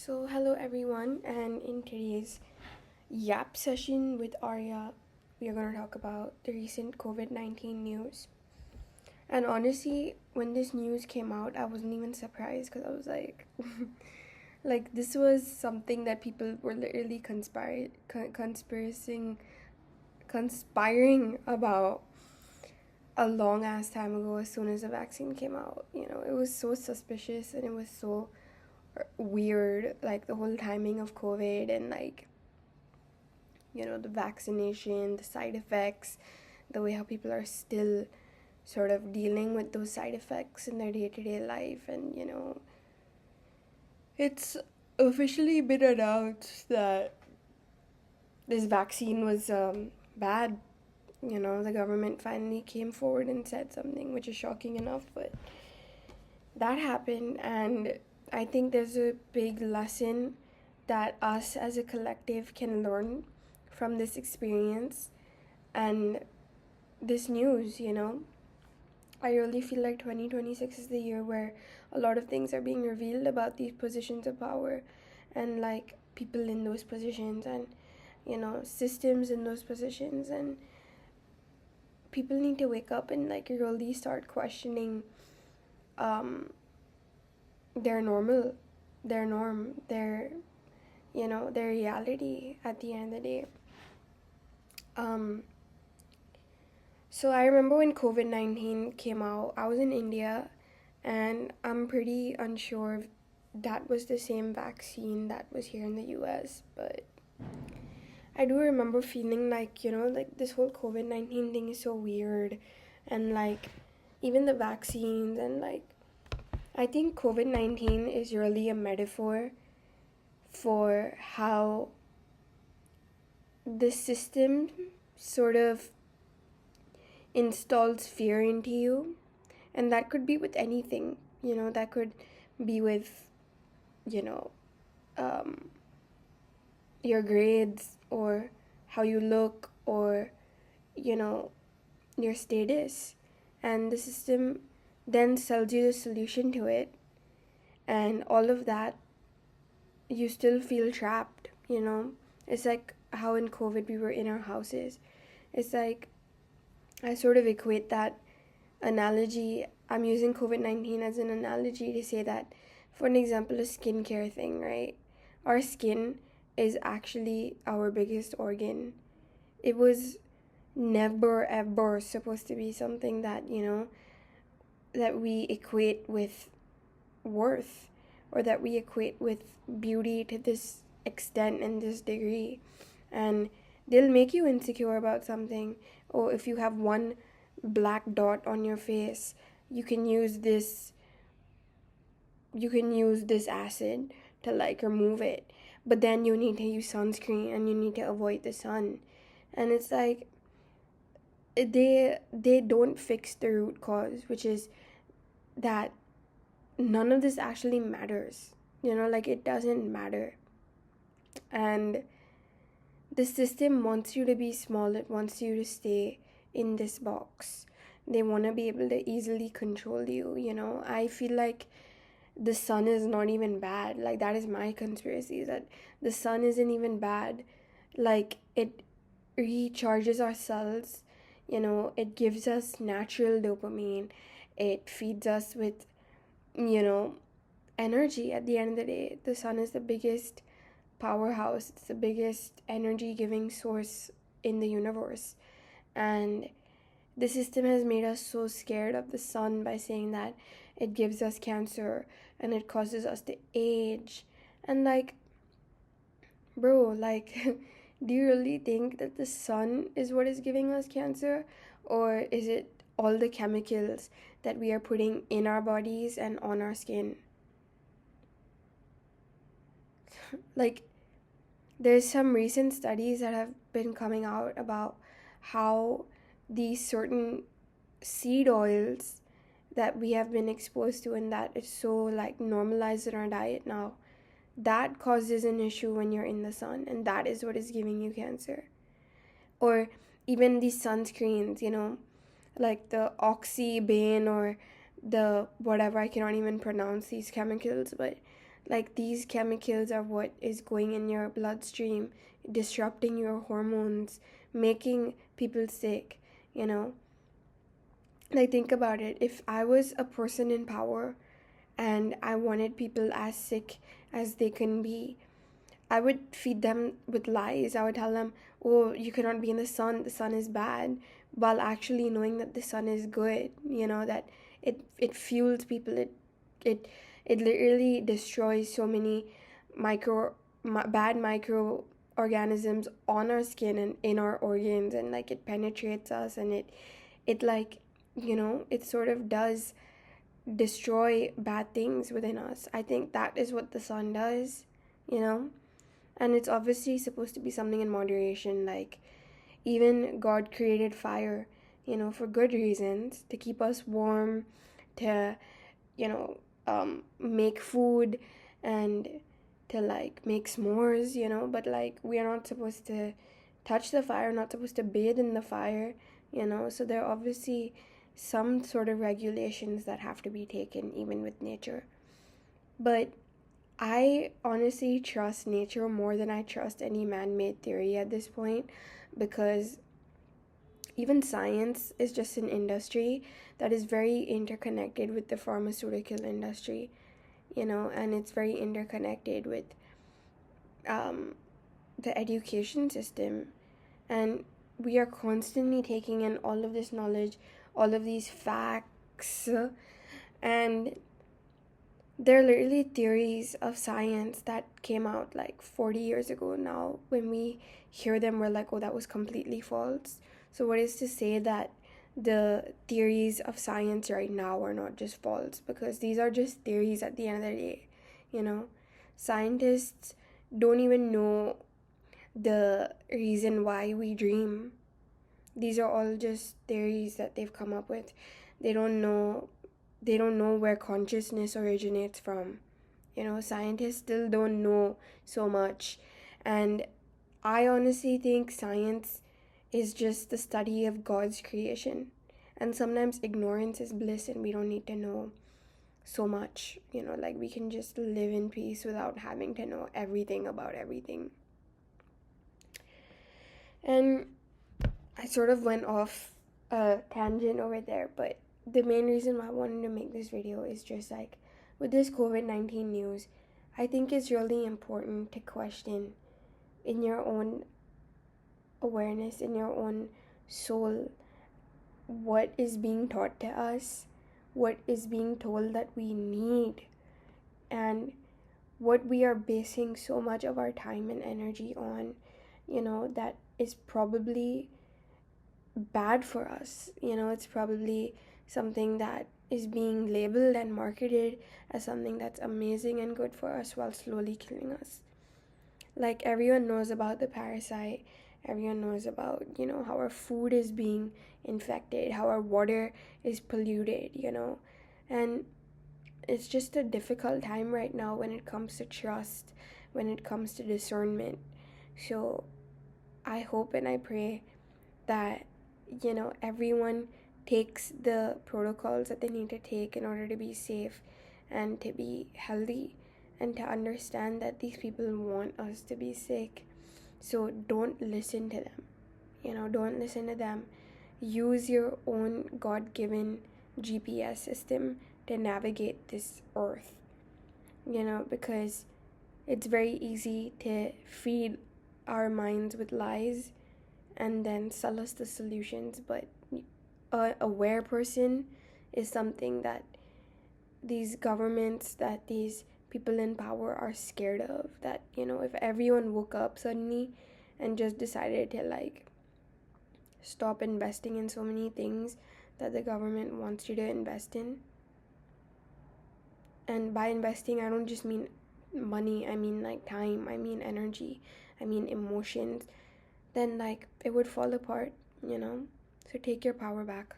So, hello everyone, and in today's Yap session with Arya, we are going to talk about the recent COVID 19 news. And honestly, when this news came out, I wasn't even surprised because I was like, this was something that people were literally conspiring about a long ass time ago as soon as the vaccine came out. It was so suspicious and it was so weird, like the whole timing of COVID and the vaccination, the side effects, the way how people are still sort of dealing with those side effects in their day-to-day life. And it's officially been announced that this vaccine was bad. The government finally came forward and said something, which is shocking enough, but that happened. And I think there's a big lesson that us as a collective can learn from this experience and this news. I really feel like 2026 is the year where a lot of things are being revealed about these positions of power and like people in those positions and systems in those positions. And people need to wake up and like really start questioning um their norm, their reality at the end of the day. um So I remember when COVID 19 came out, I was in India, and I'm pretty unsure if that was the same vaccine that was here in the US. But I do remember feeling like this whole COVID 19 thing is so weird. And like, even the vaccines, and like, I think COVID 19 is really a metaphor for how the system sort of installs fear into you. And that could be with anything, that could be with, you know, um, your grades, or how you look, or, you know, your status. And the system then sells you the solution to it. And all of that, you still feel trapped. It's like how in COVID we were in our houses. It's like, I sort of equate that analogy. I'm using COVID 19 as an analogy to say that, for an example, a skincare thing, right? Our skin is actually our biggest organ. It was never ever supposed to be something that we equate with worth, or that we equate with beauty to this extent and this degree. And they'll make you insecure about something. Or if you have one black dot on your face, you can use this acid to like remove it. But then you need to use sunscreen and you need to avoid the sun. And it's like, they don't fix the root cause, which is that none of this actually matters. Like, it doesn't matter. And the system wants you to be small. It wants you to stay in this box. They want to be able to easily control you. I feel like the sun is not even bad. Like, that is my conspiracy, that the sun isn't even bad. Like, it recharges our cells. It gives us natural dopamine. It feeds us with, you know energy. At the end of the day, the sun is the biggest powerhouse. It's the biggest energy giving source in the universe. And the system has made us so scared of the sun by saying that it gives us cancer and it causes us to age. And like, bro, like, do you really think that the sun is what is giving us cancer? Or is it all the chemicals that we are putting in our bodies and on our skin? Like, there's some recent studies that have been coming out about how these certain seed oils that we have been exposed to, and that is so like normalized in our diet now, that causes an issue when you're in the sun, and that is what is giving you cancer. Or even these sunscreens, like the oxybane, or the whatever, I cannot even pronounce these chemicals, but Like, these chemicals are what is going in your bloodstream, disrupting your hormones, making people sick, you know? Like, think about it. If I was a person in power and I wanted people as sick as they can be, I would feed them with lies. I would tell them, oh, you cannot be in the sun is bad, while actually knowing that the sun is good, that it fuels people. It it literally destroys so many bad microorganisms on our skin and in our organs, and like it penetrates us, and it like, it sort of does destroy bad things within us. I think that is what the sun does, you know? And it's obviously supposed to be something in moderation. Like, even God created fire, for good reasons, to keep us warm, to, make food, and to like make s'mores, but like we are not supposed to touch the fire, not supposed to bathe in the fire, so there are obviously some sort of regulations that have to be taken even with nature. But I honestly trust nature more than I trust any man-made theory at this point, because even science is just an industry that is very interconnected with the pharmaceutical industry, and it's very interconnected with um, the education system. And we are constantly taking in all of this knowledge, all of these facts, and they're literally theories of science that came out like 40 years ago now. When we hear them, we're like, oh, that was completely false. So, what is to say that the theories of science right now are not just false? Because these are just theories at the end of the day, you know? Scientists don't even know the reason why we dream. These are all just theories that they've come up with. They don't know where consciousness originates from. Scientists still don't know so much. And I honestly think science is just the study of God's creation. And sometimes ignorance is bliss, and we don't need to know so much. Like, we can just live in peace without having to know everything about everything. And I sort of went off a tangent over there, but the main reason why I wanted to make this video is just like, with this COVID-19 news, I think it's really important to question in your own awareness, in your own soul, what is being taught to us, what is being told that we need, and what we are basing so much of our time and energy on, that is probably bad for us. It's probably something that is being labeled and marketed as something that's amazing and good for us while slowly killing us. Like, everyone knows about the parasite, everyone knows about, how our food is being infected, how our water is polluted, and it's just a difficult time right now when it comes to trust, when it comes to discernment. So I hope and I pray that, everyone takes the protocols that they need to take in order to be safe and to be healthy, and to understand that these people want us to be sick. So don't listen to them. Don't listen to them. Use your own God-given GPS system to navigate this earth. Because it's very easy to feed our minds with lies and then sell us the solutions. But a aware person is something that these governments, that these people in power are scared of. That, if everyone woke up suddenly and just decided to like stop investing in so many things that the government wants you to invest in, and by investing I don't just mean money, I mean like time, I mean energy, I mean emotions, then like it would fall apart. So take your power back.